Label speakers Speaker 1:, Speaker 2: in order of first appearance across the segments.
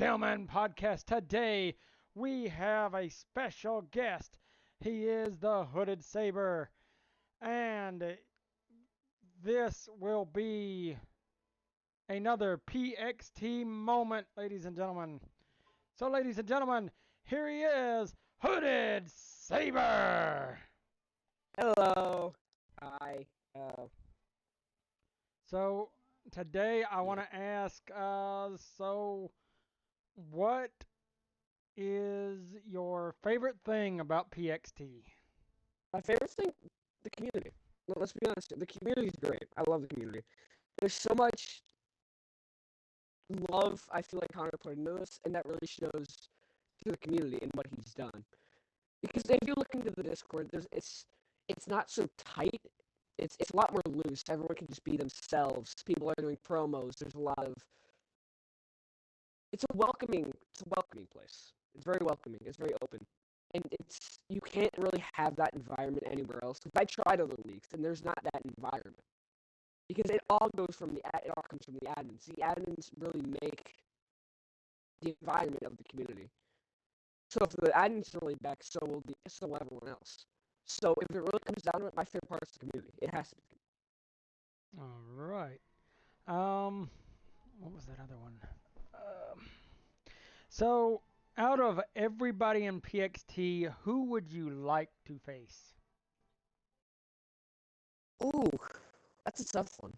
Speaker 1: Stillman podcast. Today we have a special guest. He is the Hooded Saber, and this will be another PXT moment, ladies and gentlemen. So, ladies and gentlemen, here he is, Hooded Saber.
Speaker 2: Hello. Hi.
Speaker 1: So, today I
Speaker 2: Yeah.
Speaker 1: want to ask, what is your favorite thing about PXT?
Speaker 2: My favorite thing, the community. Let's be honest. The community is great. I love the community. There's so much love I feel like Connor put into this, and that really shows to the community and what he's done. Because if you look into the Discord, it's not so tight. It's a lot more loose. Everyone can just be themselves. People are doing promos. There's a lot of it's a welcoming place. It's very welcoming. It's very open. And it's you can't really have that environment anywhere else. I tried other leagues, and there's not that environment because it all comes from the admins. The admins really make the environment of the community. So if the admins are really back, so will everyone else. So if it really comes down to it, my favorite part is the community. It has to be.
Speaker 1: All right. Um, what was that other one? Um, so, out of everybody in PXT, who would you like to face?
Speaker 2: Ooh, that's a tough one.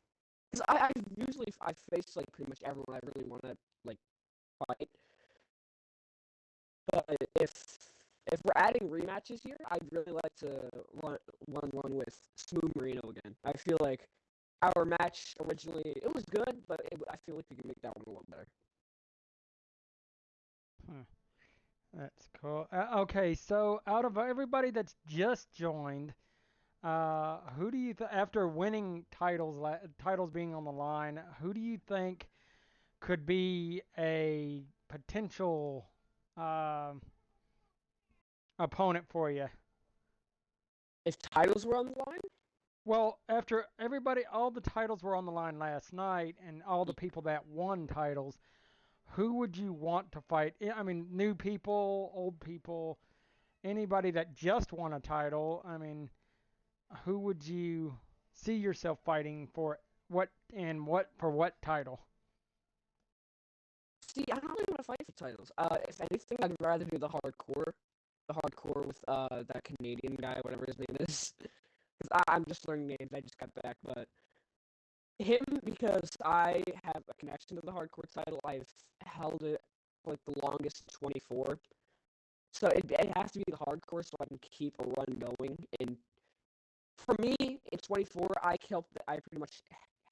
Speaker 2: Because I face like pretty much everyone I really want to like fight. But if we're adding rematches here, I'd really like to run with Smooth Marino again. I feel like our match originally it was good, but I feel like we can make that one a little better.
Speaker 1: Hmm, that's cool. Okay, so out of everybody that's just joined, who do you after winning titles being on the line, who do you think could be a potential um opponent for you?
Speaker 2: If titles were on the line,
Speaker 1: Well, after all the titles were on the line last night, and all the people that won titles, who would you want to fight? I mean, new people, old people, anybody that just won a title. I mean, who would you see yourself fighting for? What for what title?
Speaker 2: see, I don't really want to fight for titles. If anything, I'd rather do the hardcore with that Canadian guy, whatever his name is. Because I'm just learning names. I just got back, but him because I have a connection to the hardcore title. I've held it for like the longest 24. So it has to be the hardcore so I can keep a run going. And for me, in 24, I pretty much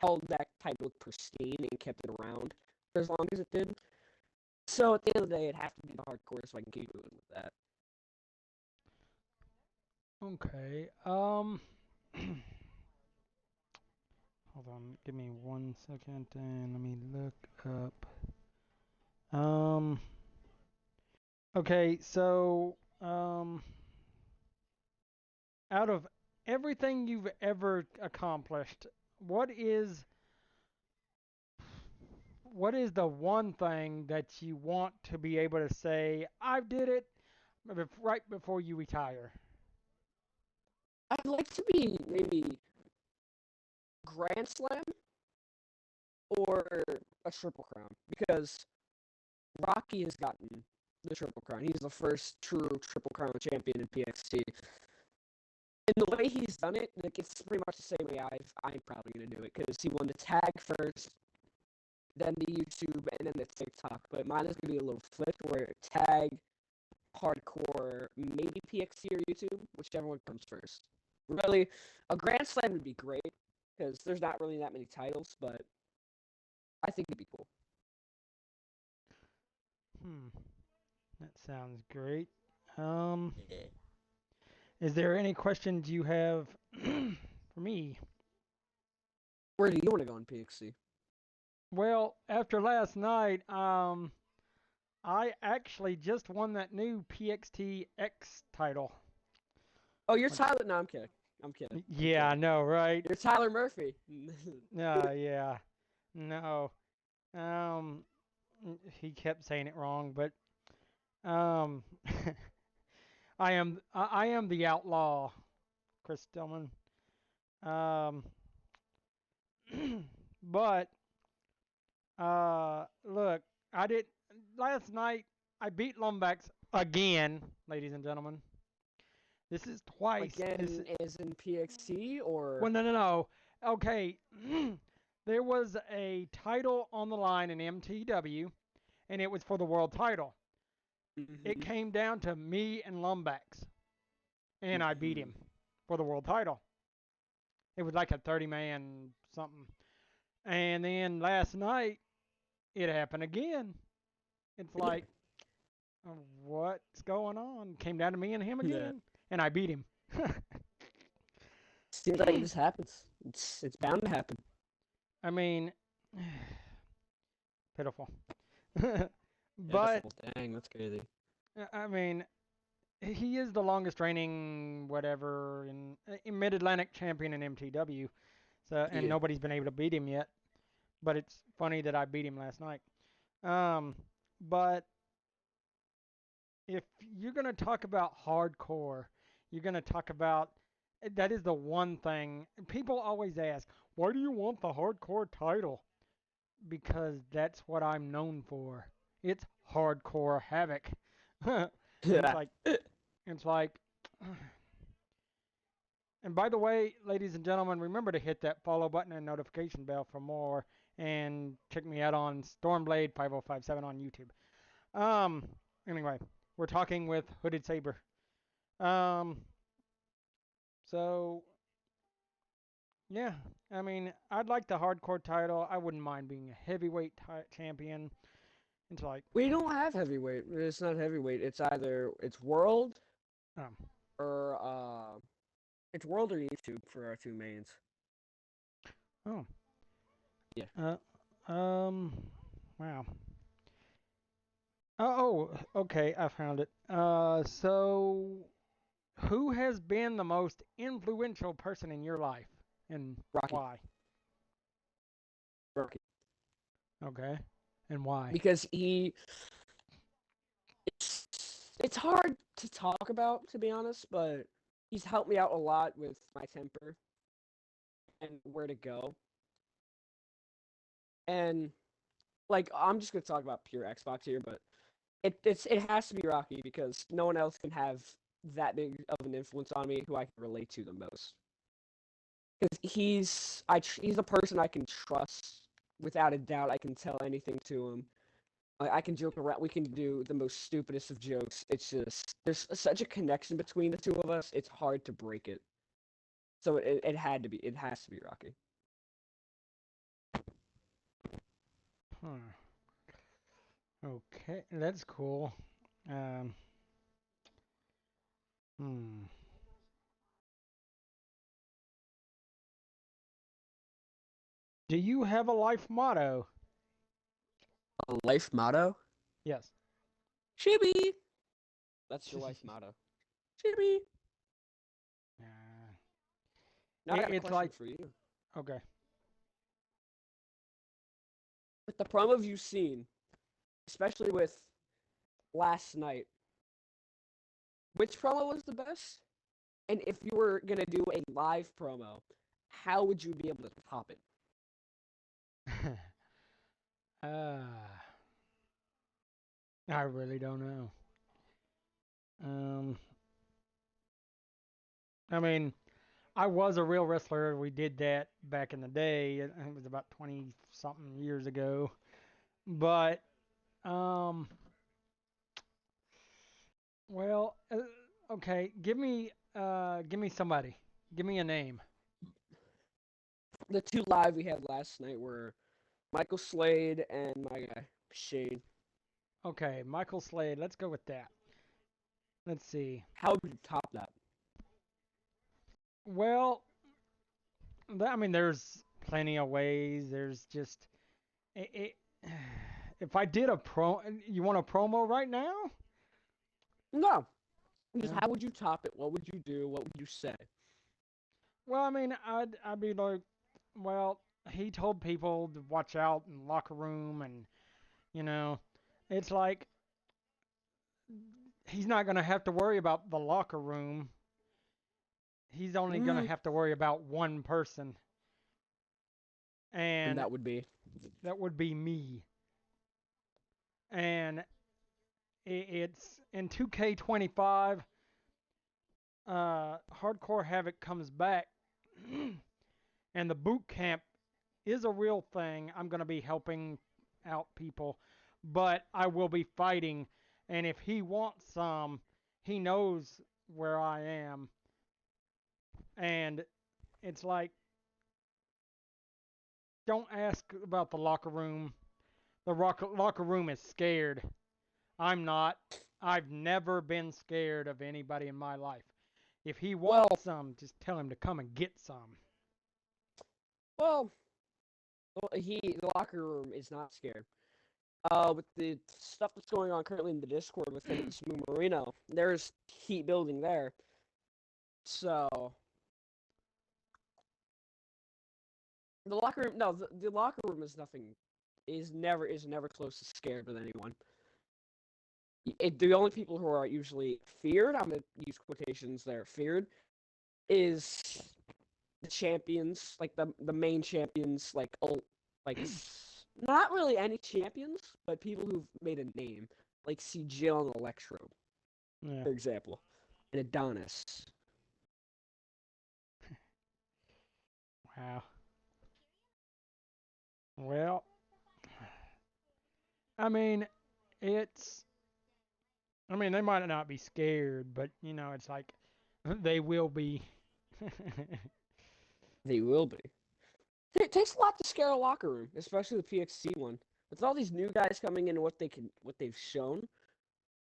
Speaker 2: held that title pristine and kept it around for as long as it did. So at the end of the day, it has to be the hardcore so I can keep moving with that.
Speaker 1: Okay. Hold on. Give me 1 second, and let me look up. Um. Okay. Out of everything you've ever accomplished, what is what is the one thing that you want to be able to say, I did it right before you retire?
Speaker 2: I'd like to be maybe Grand Slam or a Triple Crown because Rocky has gotten the Triple Crown. He's the first true Triple Crown champion in PXT. And the way he's done it, like it's pretty much the same way I'm probably gonna do it because he won the tag first, then the YouTube, and then the TikTok. But mine is gonna be a little flipped where tag, hardcore, maybe PXT or YouTube, whichever one comes first. Really, a Grand Slam would be great because there's not really that many titles, but I think it'd be cool.
Speaker 1: Hmm, that sounds great. Um, is there any questions you have for me?
Speaker 2: Where do you want to go in PXT?
Speaker 1: Well, after last night, I actually just won that new PXT X title.
Speaker 2: Oh, you're
Speaker 1: Which,
Speaker 2: Tyler. No, I'm kidding. I'm kidding. I'm
Speaker 1: yeah, I
Speaker 2: kidding.
Speaker 1: know, right?
Speaker 2: You're Tyler Murphy.
Speaker 1: Yeah, no. Um, he kept saying it wrong, but um, I am the outlaw, Chris Stillman. Um, but look, I did last night. I beat Lumbex again, ladies and gentlemen. This is twice.
Speaker 2: Again, is in PXC
Speaker 1: Well,
Speaker 2: or
Speaker 1: no, no, no. Okay, there was a title on the line in MTW, and it was for the world title. It
Speaker 2: hmm
Speaker 1: came down to me and Lumbex, and I beat
Speaker 2: hmm
Speaker 1: him for the world title. It was like a 30-man something. And then last night, it happened again. It's like, what's going on? Came down to me and him
Speaker 2: yeah.
Speaker 1: again, and I beat him.
Speaker 2: Seems like it just happens. It's bound to happen.
Speaker 1: I mean, pitiful. But
Speaker 2: Pitiful. Dang, that's crazy.
Speaker 1: I mean, he is the longest reigning whatever in Mid Atlantic champion in MTW. So and
Speaker 2: Yeah.
Speaker 1: nobody's been able to beat him yet. But it's funny that I beat him last night. Um, but if you're gonna talk about hardcore, you're gonna talk about that is the one thing people always ask, why do you want the hardcore title? Because that's what I'm known for. It's hardcore havoc. And
Speaker 2: Yeah.
Speaker 1: it's like and by the way, ladies and gentlemen, remember to hit that follow button and notification bell for more and check me out on Stormblade 5057 on YouTube. Um anyway, we're talking with Hooded Saber. Um so yeah, I mean, I'd like the hardcore title. I wouldn't mind being a heavyweight champion. It's like
Speaker 2: We don't have heavyweight. It's not heavyweight. It's world
Speaker 1: um
Speaker 2: or it's world or YouTube for our two mains.
Speaker 1: oh
Speaker 2: Yeah.
Speaker 1: uh wow. Okay, I found it. So who has been the most influential person in your life and
Speaker 2: Rocky.
Speaker 1: why?
Speaker 2: Rocky.
Speaker 1: Okay, and why?
Speaker 2: Because it's hard to talk about, to be honest, but he's helped me out a lot with my temper and where to go. And like I'm just gonna talk about pure Xbox here, but it has to be Rocky because no one else can have that big of an influence on me who I can relate to the most. Because he's a person I can trust without a doubt. I can tell anything to him. I can joke around. We can do the most stupidest of jokes. It's just there's such a connection between the two of us. It's hard to break it. So it has to be Rocky.
Speaker 1: Huh. Okay, that's cool. Um, hmm. Do you have a life motto?
Speaker 2: A life motto?
Speaker 1: Yes.
Speaker 2: Chibi. That's your life motto. Chibi.
Speaker 1: Uh,
Speaker 2: Now I got a
Speaker 1: it's
Speaker 2: question
Speaker 1: like
Speaker 2: for you.
Speaker 1: okay.
Speaker 2: With the promos you've seen, especially with last night, which promo was the best? And if you were gonna do a live promo, how would you be able to top it?
Speaker 1: uh, I really don't know. Um, I mean, I was a real wrestler. We did that back in the day. It was about 20 something years ago. But um, well, okay. Give me somebody. Give me a name.
Speaker 2: The two live we had last night were Michael Slade and my guy Shade.
Speaker 1: Okay, Michael Slade. Let's go with that. Let's see.
Speaker 2: How would you top that?
Speaker 1: Well, I mean, there's plenty of ways. There's just it, if I did a you want a promo right now?
Speaker 2: No, just
Speaker 1: No.
Speaker 2: how would you top it? What would you do? What would you say?
Speaker 1: Well, I mean, I'd be like, well, he told people to watch out in the locker room, and You know, it's like he's not going to have to worry about the locker room. He's only going to
Speaker 2: Mm,
Speaker 1: have to worry about one person,
Speaker 2: and
Speaker 1: and
Speaker 2: that would be.
Speaker 1: that would be me. And it's in 2K25. Hardcore Havoc comes back, and the boot camp is a real thing. I'm going to be helping out people, but I will be fighting. And if he wants some, he knows where I am. And it's like, don't ask about the locker room. The locker room is scared. I'm not. I've never been scared of anybody in my life. If he
Speaker 2: Well,
Speaker 1: wants some, just tell him to come and get some.
Speaker 2: well, the locker room is not scared. With the stuff that's going on currently in the Discord with him and Smooth Marino, there's heat building there. So the locker room, no, the locker room is nothing, is never close to scared with anyone. The only people who are usually feared, I'm gonna use quotations there, feared, is the champions, like the main champions, like not really any champions, but people who've made a name, like CGL and Electro,
Speaker 1: Yeah.
Speaker 2: for example, and Adonis.
Speaker 1: Wow. Well, I mean, it's. I mean, they might not be scared, but it's like they will be.
Speaker 2: They will be. It takes a lot to scare a locker room, especially the PXC one. With all these new guys coming in and what they've shown,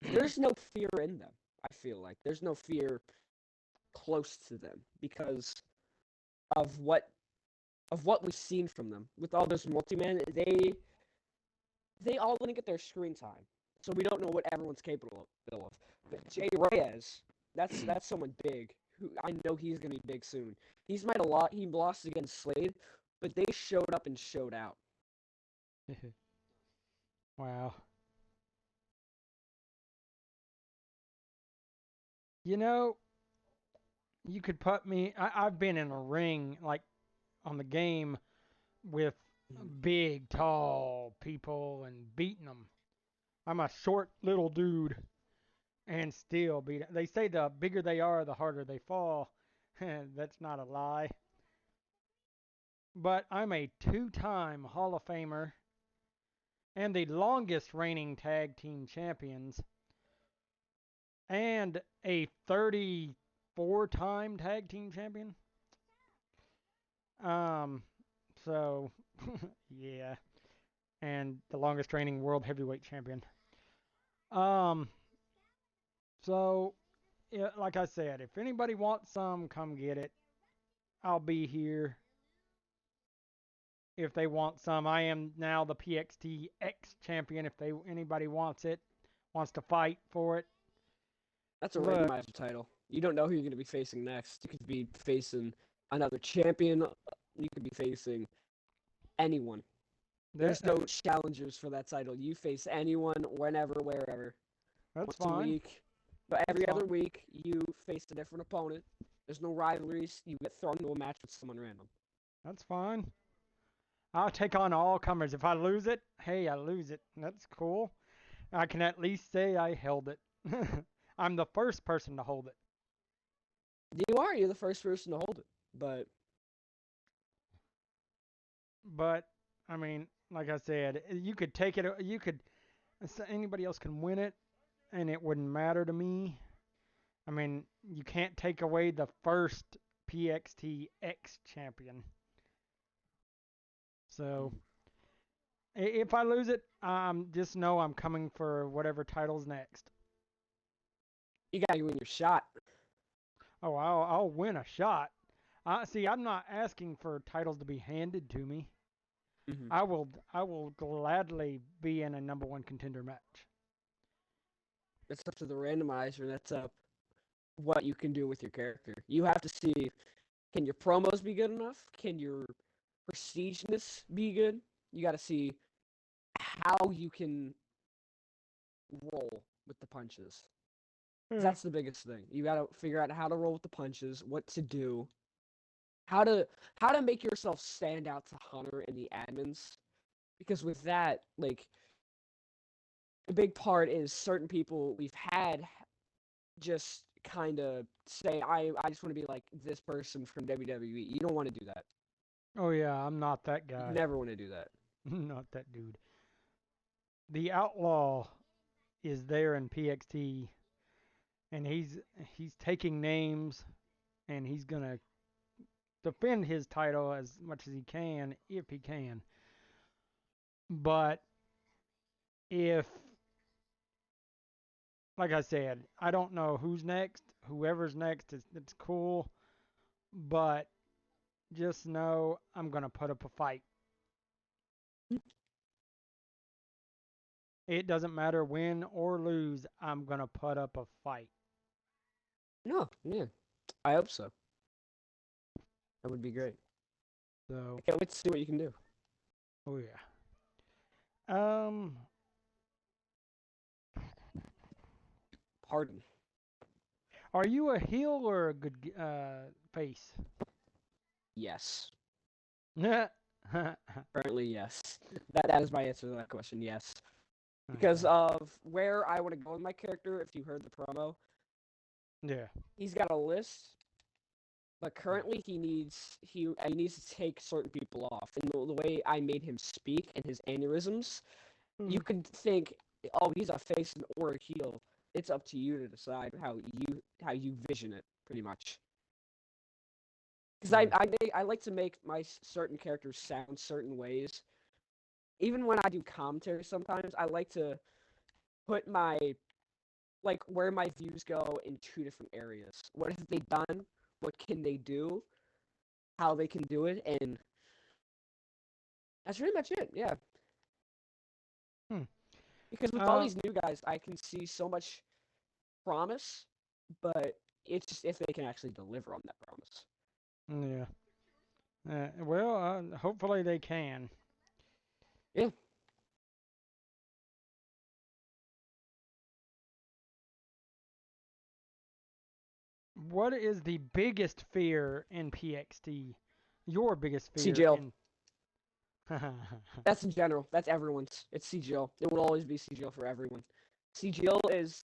Speaker 2: there's no fear in them. I feel like there's no fear close to them because of what we've seen from them. With all this multi-man, they all didn't get their screen time, so we don't know what everyone's capable of. But Jay Reyes, that's someone big. Who I know he's gonna be big soon. He's might a lot. He lost against Slade, but they showed up and showed out.
Speaker 1: Wow. You know, you could put me. I've been in a ring, like on the game, with big, tall people and beating them. I'm a short little dude and still beat. They say the bigger they are, the harder they fall. That's not a lie. But I'm a two-time Hall of Famer and the longest reigning tag team champions and a 34-time tag team champion. Um, so yeah, and the longest reigning world heavyweight champion. Um, so yeah, like I said, if anybody wants some, come get it. I'll be here if they want some. I am now the PXT X champion. If anybody wants it, wants to fight for it.
Speaker 2: That's a
Speaker 1: Look,
Speaker 2: randomizer title. You don't know who you're going to be facing next. You could be facing another champion. You could be facing anyone.
Speaker 1: that
Speaker 2: There's no challengers for that title. You face anyone, whenever, wherever.
Speaker 1: that's
Speaker 2: Once a
Speaker 1: fine.
Speaker 2: week. But
Speaker 1: That's
Speaker 2: every
Speaker 1: fine.
Speaker 2: other week, you face a different opponent. There's no rivalries. You get thrown into a match with someone random.
Speaker 1: That's fine. I'll take on all comers. If I lose it, hey, I lose it. That's cool. I can at least say I held it. I'm the first person to hold it.
Speaker 2: You are. You're the first person to hold it. But
Speaker 1: But I mean, like I said, you could take it. You could. Anybody else can win it, and it wouldn't matter to me. I mean, you can't take away the first PXT X champion. So if I lose it, just know I'm coming for whatever title's next.
Speaker 2: you got to win your shot.
Speaker 1: Oh, I'll win a shot. See, I'm not asking for titles to be handed to me.
Speaker 2: Mm-hmm.
Speaker 1: I will gladly be in a number one contender match.
Speaker 2: That's up to the randomizer. That's up what you can do with your character. You have to see, can your promos be good enough? Can your prestigeness be good? You got to see how you can roll with the punches.
Speaker 1: Yeah.
Speaker 2: That's the biggest thing. You gotta figure out how to roll with the punches, what to do, how to make yourself stand out to Hunter and the admins. Because with that, like, a big part is certain people we've had just kind of say, I just want to be like this person from WWE. You don't want to do that.
Speaker 1: Oh yeah, I'm not that
Speaker 2: You
Speaker 1: guy.
Speaker 2: never want to do that.
Speaker 1: Not that dude. The Outlaw is there in PXT, and he's taking names, and he's gonna defend his title as much as he can, if he can. But if, like I said, I don't know who's next. Whoever's next, it's cool. But just know I'm gonna put up a fight. It doesn't matter win or lose. I'm gonna put up a fight.
Speaker 2: No, yeah, I hope so. That would be great. I
Speaker 1: So,
Speaker 2: can't wait to see what you can do.
Speaker 1: oh yeah. Um,
Speaker 2: Pardon.
Speaker 1: are you a heel or a good face?
Speaker 2: Yes.
Speaker 1: Okay.
Speaker 2: Currently, yes. That is my answer to that question. Yes, because of where I want to go with my character. If you heard the promo,
Speaker 1: Yeah.
Speaker 2: he's got a list, but currently he needs to take certain people off. And the way I made him speak and his aneurysms, you
Speaker 1: Mm.
Speaker 2: could think, oh, he's a face or a heel. It's up to you to decide how you vision it, pretty much. Because
Speaker 1: Mm.
Speaker 2: I like to make my certain characters sound certain ways. Even when I do commentary, sometimes I like to put my like where my views go in two different areas. What have they done? What can they do? How they can do it, and that's pretty much it. Yeah,
Speaker 1: Hmm.
Speaker 2: because with all
Speaker 1: Uh,
Speaker 2: these new guys, I can see so much promise, but it's just if they can actually deliver on that promise.
Speaker 1: yeah. Well, hopefully they can.
Speaker 2: Yeah,
Speaker 1: What is the biggest fear in PXT? Your biggest fear
Speaker 2: CGL.
Speaker 1: in.
Speaker 2: That's in general. That's everyone's. It's CGL. It will always be CGL for everyone. CGL is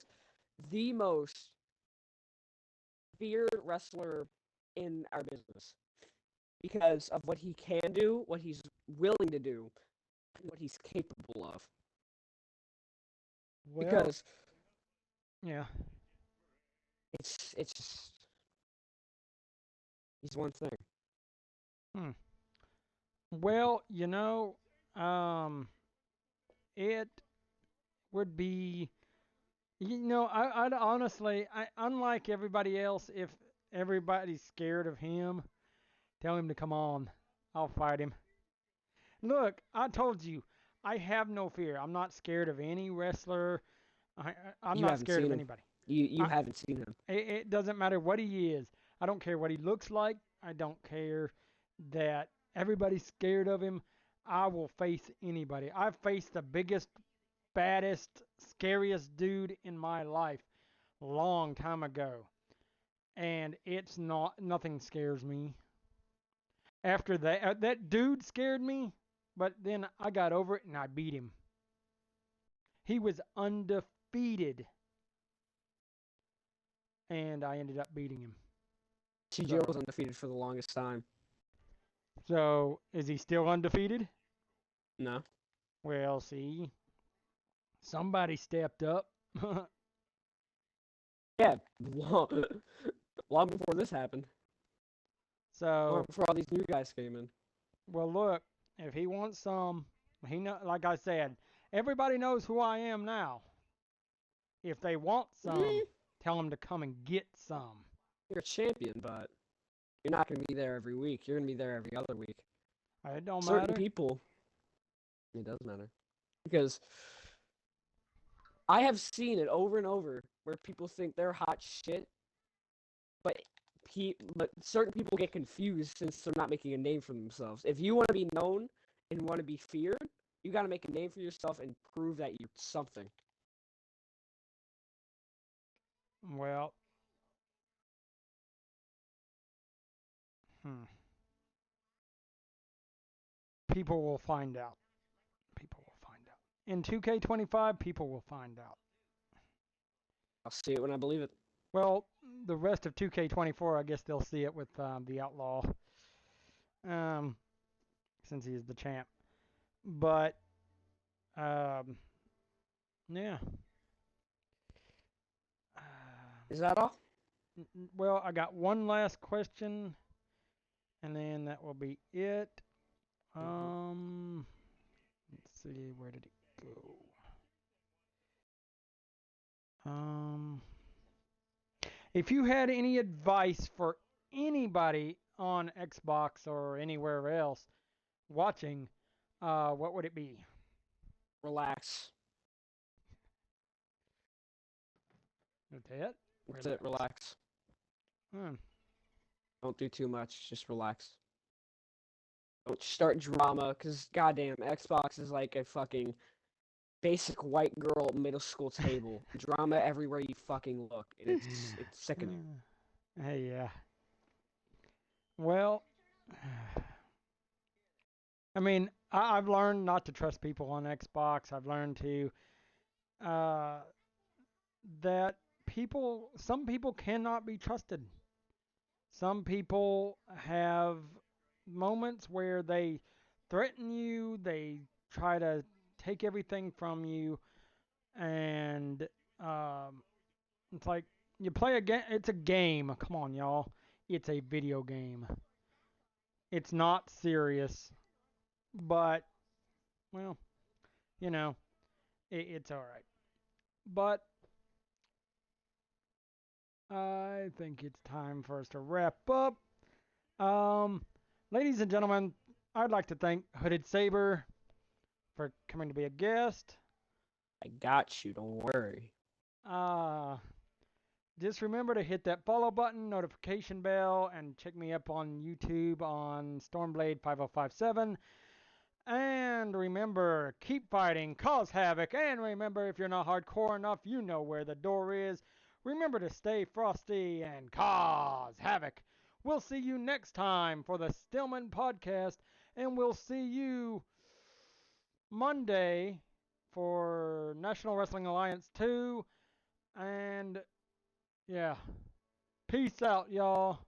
Speaker 2: the most feared wrestler in our business because of what he can do, what he's willing to do, and what he's capable of.
Speaker 1: Well,
Speaker 2: Because
Speaker 1: yeah.
Speaker 2: it's just he's one thing.
Speaker 1: Hmm. Well, um, it would be, I'd honestly, unlike everybody else, if everybody's scared of him, tell him to come on. I'll fight him. Look, I told you, I have no fear. I'm not scared of any wrestler. I'm
Speaker 2: You
Speaker 1: not
Speaker 2: haven't
Speaker 1: scared of
Speaker 2: seen him.
Speaker 1: anybody.
Speaker 2: You
Speaker 1: I,
Speaker 2: haven't seen him.
Speaker 1: it doesn't matter what he is. I don't care what he looks like. I don't care that everybody's scared of him. I will face anybody. I've faced the biggest, baddest, scariest dude in my life long time ago. And it's not, nothing scares me. After that, that dude scared me, but then I got over it and I beat him. He was undefeated, and I ended up beating him.
Speaker 2: CGO was
Speaker 1: So,
Speaker 2: undefeated for the longest time.
Speaker 1: so is he still undefeated?
Speaker 2: No.
Speaker 1: Well, see, somebody stepped up.
Speaker 2: Yeah, long, long before this happened. Long
Speaker 1: So,
Speaker 2: before all these new guys came in.
Speaker 1: well, look, if he wants some, he know, like I said, everybody knows who I am now. If they want some,
Speaker 2: Mm,
Speaker 1: tell them to come and get some.
Speaker 2: you're a champion, but you're not going to be there every week. You're going to be there every other week.
Speaker 1: It don't
Speaker 2: Certain
Speaker 1: matter.
Speaker 2: people, it does matter. Because I have seen it over and over where people think they're hot shit, but but certain people get confused since they're not making a name for themselves. If you want to be known and want to be feared, You got to make a name for yourself and prove that you're something.
Speaker 1: Well, hmm. People will find out. People will find out. In 2K25, people will find out.
Speaker 2: I'll see it when I believe it.
Speaker 1: Well, the rest of 2K24, I guess they'll see it with the Outlaw, um, since he's the champ. But um, yeah.
Speaker 2: Is that all?
Speaker 1: Well, I got one last question, and then that will be it.
Speaker 2: Mm-hmm.
Speaker 1: Let's see, where did it go? Um, if you had any advice for anybody on Xbox or anywhere else watching, what would it be?
Speaker 2: Relax.
Speaker 1: That's it?
Speaker 2: That's it.
Speaker 1: Relax.
Speaker 2: Relax.
Speaker 1: Hmm.
Speaker 2: Don't do too much. Just relax. Don't start drama, because goddamn, Xbox is like a fucking basic white girl middle school table. Drama everywhere you fucking look. And it's sickening.
Speaker 1: Hey, yeah. Well, I mean, I've learned not to trust people on Xbox. I've learned to uh, that some people cannot be trusted. Some people have moments where they threaten you, they try to take everything from you, and um, it's like you play a game. It's a game. Come on, y'all. It's a video game. It's not serious, but well, you know, it's all right. But I think it's time for us to wrap up. Um, Ladies and gentlemen, I'd like to thank Hooded Saber for coming to be a guest.
Speaker 2: I got you. Don't worry.
Speaker 1: Uh, just remember to hit that follow button, notification bell, and check me up on YouTube on Stormblade 5057. And remember, keep fighting, cause havoc, and remember, if you're not hardcore enough, you know where the door is. Remember to stay frosty and cause havoc. We'll see you next time for the Stillman podcast, and we'll see you Monday for National Wrestling Alliance 2. And yeah, peace out, y'all.